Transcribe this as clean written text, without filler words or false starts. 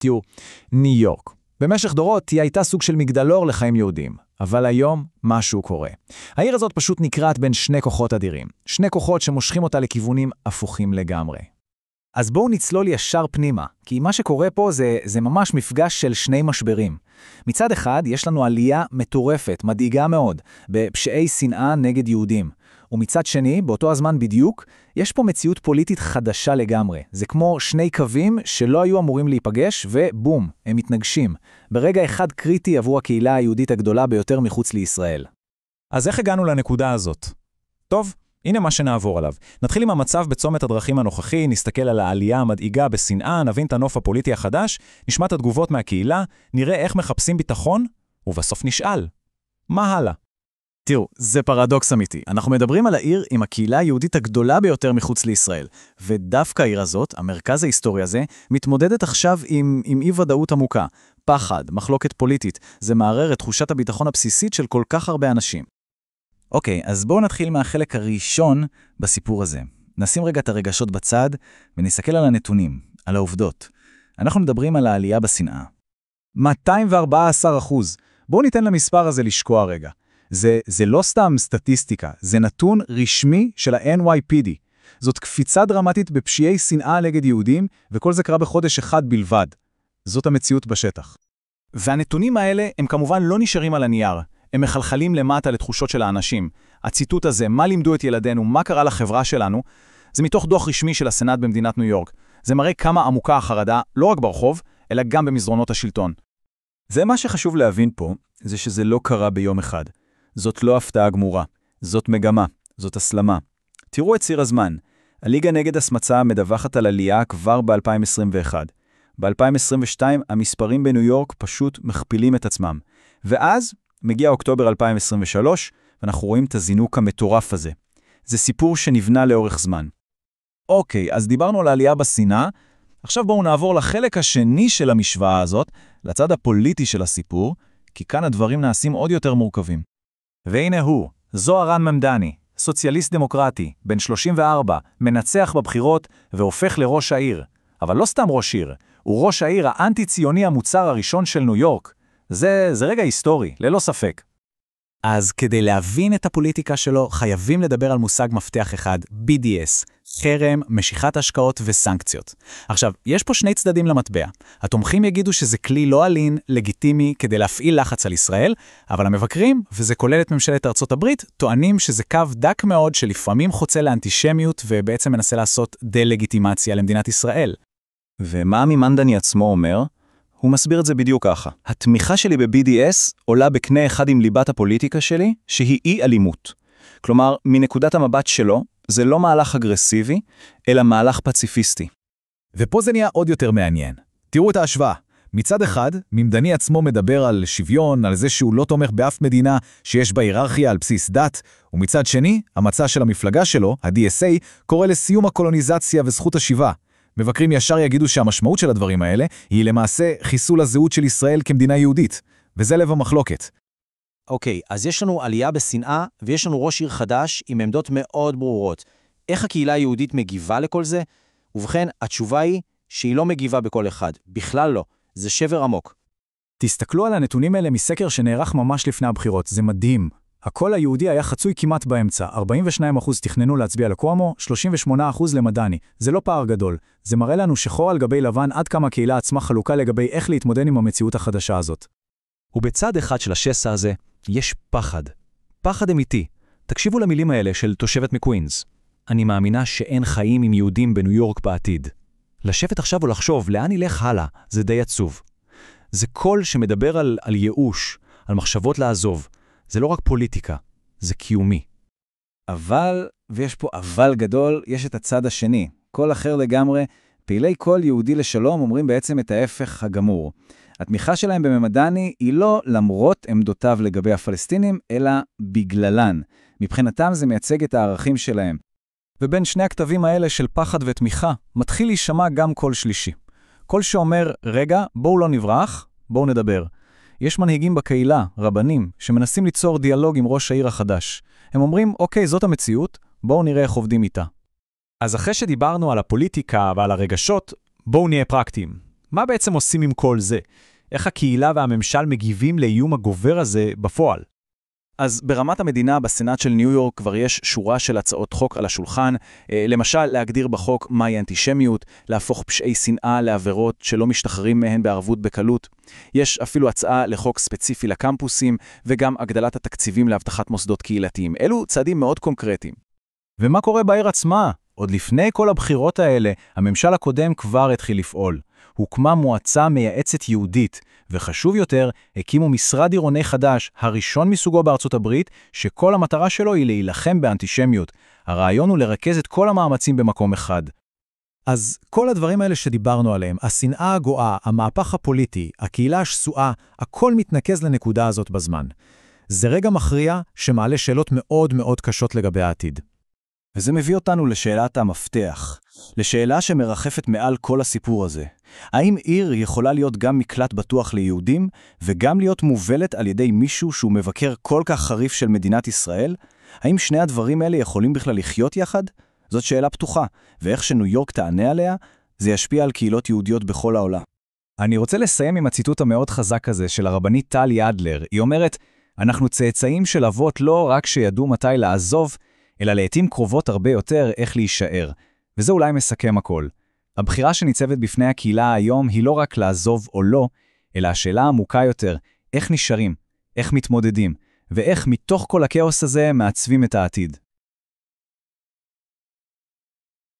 תראו, ניו יורק. במשך דורות היא הייתה סוג של מגדלור לחיים יהודים, אבל היום משהו קורה. העיר הזאת פשוט נקראת בין שני כוחות אדירים, שני כוחות שמושכים אותה לכיוונים הפוכים לגמרי. אז בואו נצלול ישר פנימה, כי מה שקורה פה זה ממש מפגש של שני משברים. מצד אחד יש לנו עלייה מטורפת, מדאיגה מאוד, בפשעי שנאה נגד יהודים. ומצד שני, באותו הזמן בדיוק, יש פה מציאות פוליטית חדשה לגמרי. זה כמו שני קווים שלא היו אמורים להיפגש, ובום, הם מתנגשים. ברגע אחד קריטי עבור הקהילה היהודית הגדולה ביותר מחוץ לישראל. אז איך הגענו לנקודה הזאת? טוב, הנה מה שנעבור עליו. נתחיל עם המצב בצומת הדרכים הנוכחי, נסתכל על העלייה המדאיגה בשנאה, נבין את הנוף הפוליטי החדש, נשמע את התגובות מהקהילה, נראה איך מחפשים ביטחון, ובסוף נשאל, מה הלאה? תראו, זה פרדוקס אמיתי. אנחנו מדברים על העיר עם הקהילה היהודית הגדולה ביותר מחוץ לישראל, ודווקא העיר הזאת, המרכז ההיסטורי הזה, מתמודדת עכשיו עם אי-ודאות עמוקה, פחד, מחלוקת פוליטית. זה מערער את תחושת הביטחון הבסיסית של כל כך הרבה אנשים. אוקיי, אז בואו נתחיל מהחלק הראשון בסיפור הזה. נשים רגע את הרגשות בצד ונסתכל על הנתונים, על העובדות. אנחנו מדברים על העלייה בשנאה. 214%. בואו ניתן למספר הזה לשקוע רגע. זה לא סתם סטטיסטיקה, זה נתון רשמי של ה-NYPD. זאת קפיצה דרמטית בפשיעי שנאה נגד יהודים, וכל זה קרה בחודש אחד בלבד. זאת המציאות בשטח. והנתונים האלה הם כמובן לא נשארים על הנייר. הם מחלחלים למטה לתחושות של האנשים. הציטוט הזה, מה לימדו את ילדינו, מה קרה לחברה שלנו, זה מתוך דוח רשמי של הסנאט במדינת ניו יורק. זה מראה כמה עמוקה החרדה, לא רק ברחוב, אלא גם במסדרונות השלטון. זה מה שחשוב להבין פה, זה שזה לא קרה ביום אחד. זאת לא הפתעה גמורה, זאת מגמה, זאת הסלמה. תראו את ציר הזמן. הליגה נגד הסמצה מדווחת על עלייה כבר ב-2021. ב-2022 המספרים בניו יורק פשוט מכפילים את עצמם. ואז מגיע אוקטובר 2023, ואנחנו רואים את הזינוק המטורף הזה. זה סיפור שנבנה לאורך זמן. אוקיי, אז דיברנו על העלייה בשנאה, עכשיו בואו נעבור לחלק השני של המשוואה הזאת, לצד הפוליטי של הסיפור, כי כאן הדברים נעשים עוד יותר מורכבים. והנה הוא, זוהרן ממדני, סוציאליסט דמוקרטי, בן 34, מנצח בבחירות והופך לראש העיר. אבל לא סתם ראש עיר, הוא ראש העיר האנטי-ציוני המוצר הראשון של ניו יורק. זה רגע היסטורי, ללא ספק. אז כדי להבין את הפוליטיקה שלו, חייבים לדבר על מושג מפתח אחד, BDS, חרם, משיכת השקעות וסנקציות. עכשיו, יש פה שני צדדים למטבע. התומכים יגידו שזה כלי לא אלין, לגיטימי, כדי להפעיל לחץ על ישראל, אבל המבקרים, וזה כולל את ממשלת ארצות הברית, טוענים שזה קו דק מאוד שלפעמים חוצה לאנטישמיות ובעצם מנסה לעשות דה-לגיטימציה למדינת ישראל. ומה ממנדני עצמו אומר? הוא מסביר את זה בדיוק ככה. התמיכה שלי ב-BDS עולה בקנה אחד עם ליבת הפוליטיקה שלי, שהיא אי אלימות. כלומר, מנקודת המבט שלו, זה לא מהלך אגרסיבי, אלא מהלך פציפיסטי. ופה זה נהיה עוד יותר מעניין. תראו את ההשוואה. מצד אחד, ממדני עצמו מדבר על שוויון, על זה שהוא לא תומך באף מדינה שיש בה היררכיה על בסיס דת, ומצד שני, המצע של המפלגה שלו, ה-DSA, קורא לסיום הקולוניזציה וזכות השיבה. מבקרים ישר יגידו שהמשמעות של הדברים האלה היא למעשה חיסול הזהות של ישראל כמדינה יהודית, וזה לב המחלוקת. אוקיי, אז יש לנו עלייה בשנאה, ויש לנו ראש עיר חדש עם עמדות מאוד ברורות. איך הקהילה היהודית מגיבה לכל זה? ובכן, התשובה היא שהיא לא מגיבה בכל אחד. בכלל לא. זה שבר עמוק. תסתכלו על הנתונים האלה מסקר שנערך ממש לפני הבחירות. זה מדהים. הקול היהודי היה חצוי כמעט באמצע. 42% תכננו להצביע לקואמו, 38% למדני. זה לא פער גדול. זה מראה לנו שחור על גבי לבן עד כמה הקהילה עצמה חלוקה לגבי איך להתמודד עם המציאות החדשה הזאת. ובצד אחד של השסע הזה, יש פחד. פחד אמיתי. תקשיבו למילים האלה של תושבת מקווינס. אני מאמינה שאין חיים עם יהודים בניו יורק בעתיד. לשבת עכשיו ולחשוב לאן ילך הלאה, זה די עצוב. זה קול שמדבר על ייאוש, על מחשבות לעזוב. זה לא רק פוליטיקה, זה קיומי. אבל, ויש פה אבל גדול, יש את הצד השני. קול אחר לגמרי, פעילי קול יהודי לשלום אומרים בעצם את ההפך הגמור. התמיכה שלהם בממדני היא לא למרות עמדותיו לגבי הפלסטינים, אלא בגללן. מבחינתם זה מייצג את הערכים שלהם. ובין שני הכתבים האלה של פחד ותמיכה, מתחיל להישמע גם קול שלישי. קול שאומר, רגע, בואו לא נברח, בואו נדבר. יש מנהיגים בקהילה, רבנים, שמנסים ליצור דיאלוג עם ראש העיר החדש. הם אומרים, אוקיי, זאת המציאות, בואו נראה איך עובדים איתה. אז אחרי שדיברנו על הפוליטיקה ועל הרגשות, בואו נהיה פרקטיים. מה בעצם עושים עם כל זה? איך הקהילה והממשל מגיבים לאיום הגובר הזה בפועל? אז ברמת המדינה, בסנאט של ניו יורק כבר יש שורה של הצעות חוק על השולחן, למשל להגדיר בחוק מהי אנטישמיות, להפוך פשעי שנאה לעבירות שלא משתחררים מהן בערבות בקלות. יש אפילו הצעה לחוק ספציפי לקמפוסים, וגם הגדלת התקציבים להבטחת מוסדות קהילתיים. אלו צעדים מאוד קונקרטיים. ומה קורה בעיר עצמה? עוד לפני כל הבחירות האלה, הממשל הקודם כבר התחיל לפעול. הוקמה מועצה מייעצת יהודית, וחשוב יותר, הקימו משרד עירוני חדש, הראשון מסוגו בארצות הברית, שכל המטרה שלו היא להילחם באנטישמיות. הרעיון הוא לרכז את כל המאמצים במקום אחד. אז כל הדברים האלה שדיברנו עליהם, השנאה הגואה, המהפך הפוליטי, הקהילה השסועה, הכל מתנקז לנקודה הזאת בזמן. זה רגע מכריע שמעלה שאלות מאוד מאוד קשות לגבי העתיד. וזה מביא אותנו לשאלת המפתח, לשאלה שמרחפת מעל כל הסיפור הזה. האם עיר יכולה להיות גם מקלט בטוח ליהודים, וגם להיות מובלת על ידי מישהו שהוא מבקר כל כך חריף של מדינת ישראל? האם שני הדברים האלה יכולים בכלל לחיות יחד? זאת שאלה פתוחה, ואיך שניו יורק תענה עליה, זה ישפיע על קהילות יהודיות בכל העולם. אני רוצה לסיים עם הציטוט המאוד חזק הזה של הרבנית טלי אדלר. היא אומרת, אנחנו צאצאים של אבות לא רק שידעו מתי לעזוב, אלא לעתים קרובות הרבה יותר איך להישאר. וזה אולי מסכם הכל. הבחירה שניצבת בפני הקהילה היום היא לא רק לעזוב או לא, אלא השאלה העמוקה יותר, איך נשארים, איך מתמודדים, ואיך מתוך כל הכאוס הזה מעצבים את העתיד.